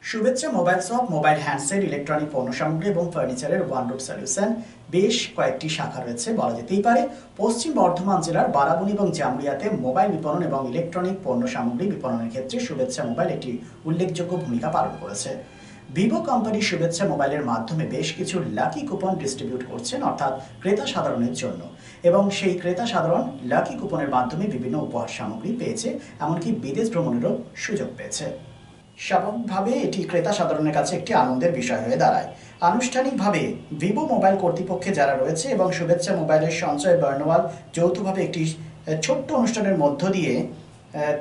শুভেচ্ছা mobile shop, mobile handset, electronic পণ্য সামগ্রী এবং ফার্নিচারের ওয়ান রুট সলিউশন বেশ কয়েকটি শাখা রয়েছে বলা যেতেই পারে। পশ্চিম বর্ধমান জেলার বারাবণী এবং জামুরিয়াতে মোবাইল বিপণন এবং ইলেকট্রনিক পণ্য সামগ্রী বিপণনের ক্ষেত্রে শুভেচ্ছা মোবাইল একটি উল্লেখযোগ্য ভূমিকা পালন করেছে। ভিভো কোম্পানি শুভেচ্ছা মোবাইলের মাধ্যমে বেশ কিছু লাকি কুপন ডিস্ট্রিবিউট করছেন, অর্থাৎ ক্রেতা সাধারণের জন্য, এবং সেই ক্রেতা সাধারণ লাকি কুপনের মাধ্যমে বিভিন্ন উপহার সামগ্রী পেয়েছে, এমনকি বিদেশ ভ্রমণেরও সুযোগ পেয়েছে। স্বাভাবিকভাবে এটি ক্রেতা সাধারণের কাছে একটি আনন্দের বিষয় হয়ে দাঁড়ায়। আনুষ্ঠানিকভাবে ভিভো মোবাইল কর্তৃপক্ষে যারা রয়েছে এবং শুভেচ্ছা মোবাইলের সঞ্চয় বর্ণওয়াল যৌথভাবে একটি ছোট্ট অনুষ্ঠানের মধ্য দিয়ে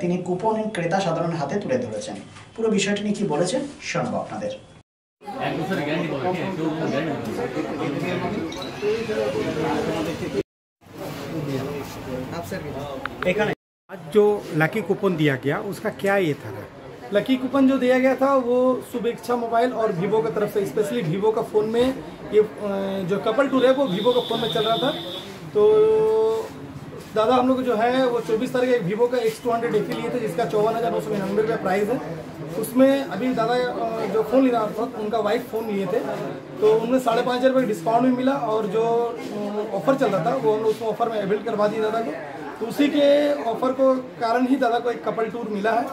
তিনি কুপন ক্রেতা সাধারণের হাতে তুলে ধরেছেন। পুরো বিষয়টি নিয়ে কি বলেছেন শোনাবো আপনাদের। आज जो लकी कूपन दिया गया उसका क्या ये था? लकी कूपन जो दिया गया था वो शुभेच्छा मोबाइल और वीवो की तरफ से, स्पेशली वीवो का फ़ोन में ये जो कपल टूर है वो वीवो का फ़ोन में चल रहा था। तो दादा हम लोग जो है वो 24 तारीख एक वीवो का X200 FE लिए थे, जिसका 54,999 रुपये प्राइस है। उसमें अभी दादा जो फ़ोन ले रहा था उनका वाइफ फ़ोन लिए थे, तो उनमें 5,500 रुपये डिस्काउंट भी मिला, और जो ऑफ़र चल रहा था वो हम लोग उसमें ऑफ़र में अवेल करवा दिए दादा को। तो उसी के ऑफ़र को कारण ही दादा को एक कपल टूर मिला है,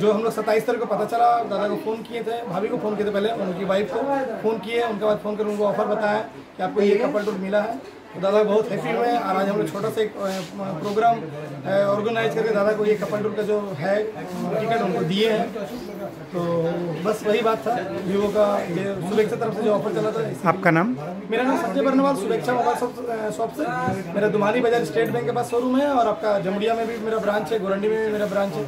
जो हम लोग 27 तारीख को पता चला। दादा को फ़ोन किए थे, भाभी को फ़ोन किए थे, पहले उनकी वाइफ को फ़ोन किए, उनके बाद फ़ोन कर उनको ऑफ़र बताया कि आपको ये कपल टूर मिला है। तो दादा बहुत हैप्पी हुए, और आज हम लोग छोटा सा एक प्रोग्राम ऑर्गेनाइज करके दादा को ये कपल टूर का जो है टिकट उनको दिए हैं। तो बस वही बात था, वीवो का ये शुभेच्छा तरफ से जो ऑफर चला था। आपका नाम? मेरा नाम संजय बर्नवाल, शुभेच्छा मोबाइल शॉप से। मेरा दुमानी बाजार स्टेट बैंक के पास शोरूम है, और आपका जमुड़िया में भी मेरा ब्रांच है, गोरंडी में भी मेरा ब्रांच है।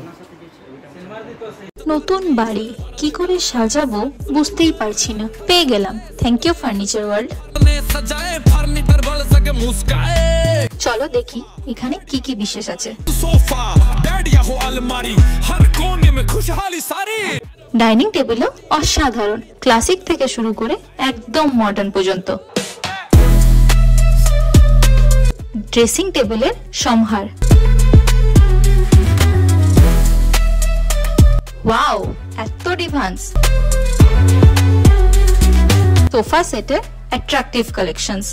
নতুন বাড়ি কি করে সাজাবো বুঝতেই পারছি না, পেয়ে গেলাম থ্যাংক ইউ ফার্নিচার ওয়ার্ল্ড। চলো দেখি এখানে কি কি বিশেষ আছে। ডাইনিং টেবিলও অসাধারণ, ক্লাসিক থেকে শুরু করে একদম মডার্ন পর্যন্ত। ড্রেসিং টেবিলের সম্ভার, ওয়াও এত ডিভান্স। সোফা সেটের অ্যাট্রাকটিভ কালেকশনস,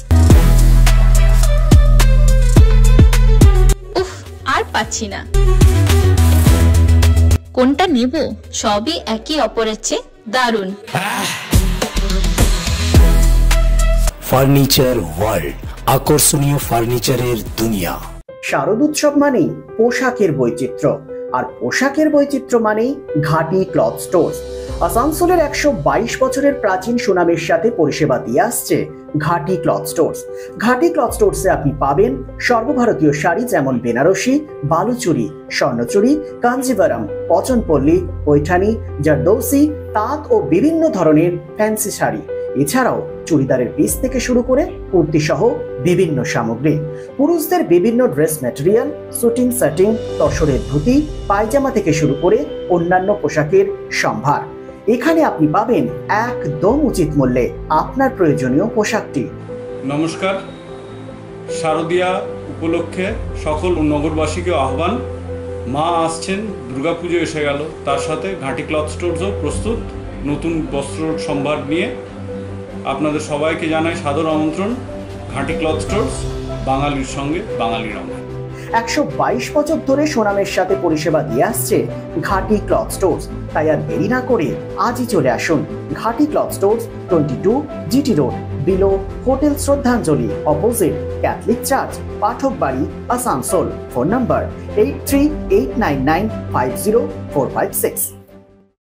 উফ আর পাচ্ছি না, কোনটা নেব? সবই একই অপরের চেয়ে দারুণ। ফার্নিচার ওয়ার্ল্ড, আকর্ষণীয় ফার্নিচারের দুনিয়া। শারদ উৎসব মানেই পোশাকের বৈচিত্র্য, আর পোশাকের বৈচিত্র্য মানেই ঘাটি ক্লথ স্টোর্স। আসানসোলের 122 বছরের প্রাচীন সুনামের সাথে পরিষেবা দিয়ে আসছে ঘাটি ক্লথ স্টোর্স। ঘাটি ক্লথ স্টোর্সে আপনি পাবেন সর্বভারতীয় শাড়ি, যেমন বেনারসি, বালুচুরি, স্বর্ণচুরি, কাঞ্জিভারাম, পচনপল্লী, পৈঠানি, জারদৌসি, তাঁত ও বিভিন্ন ধরনের ফ্যান্সি শাড়ি। এছাড়াও চুড়িদারের পিস থেকে শুরু করে কুর্তি সহ বিভিন্ন সামগ্রী, পুরুষদের বিভিন্ন ড্রেস ম্যাটেরিয়াল, শুটিং সেটিং, তসরের ধুতি, পায়জামা থেকে শুরু করে অন্যান্য পোশাকের সম্ভার। এখানে আপনি পাবেন একদম উচিত মূল্যে আপনার প্রয়োজনীয় পোশাকটি। নমস্কার, শারদীয়া উপলক্ষে সকল নগরবাসীকে আহ্বান। মা আসছেন, দুর্গাপুজো এসে গেল, তার সাথে ঘাটি ক্লথ স্টোরসও প্রস্তুত নতুন বস্ত্র সম্ভার নিয়ে। আপনাদের সবাইকে জানাই সাদর আমন্ত্রণ। ঘাটি ক্লথ স্টোরস, বাঙালির সঙ্গে বাঙালির রঙ। 122 বছর ধরে সুনামের সাথে পরিষেবা দিয়ে আসছে ঘাটি ক্লথ স্টোরস। তাই আর দেরি না করে আজই চলে আসুন ঘাটি cloth stores, 22 GT road, below hotel শ্রদ্ধাঞ্জলি, অপোজিট ক্যাথলিক চার্চ, পাঠক বাড়ি, আসানসোল। Phone number 8389950456।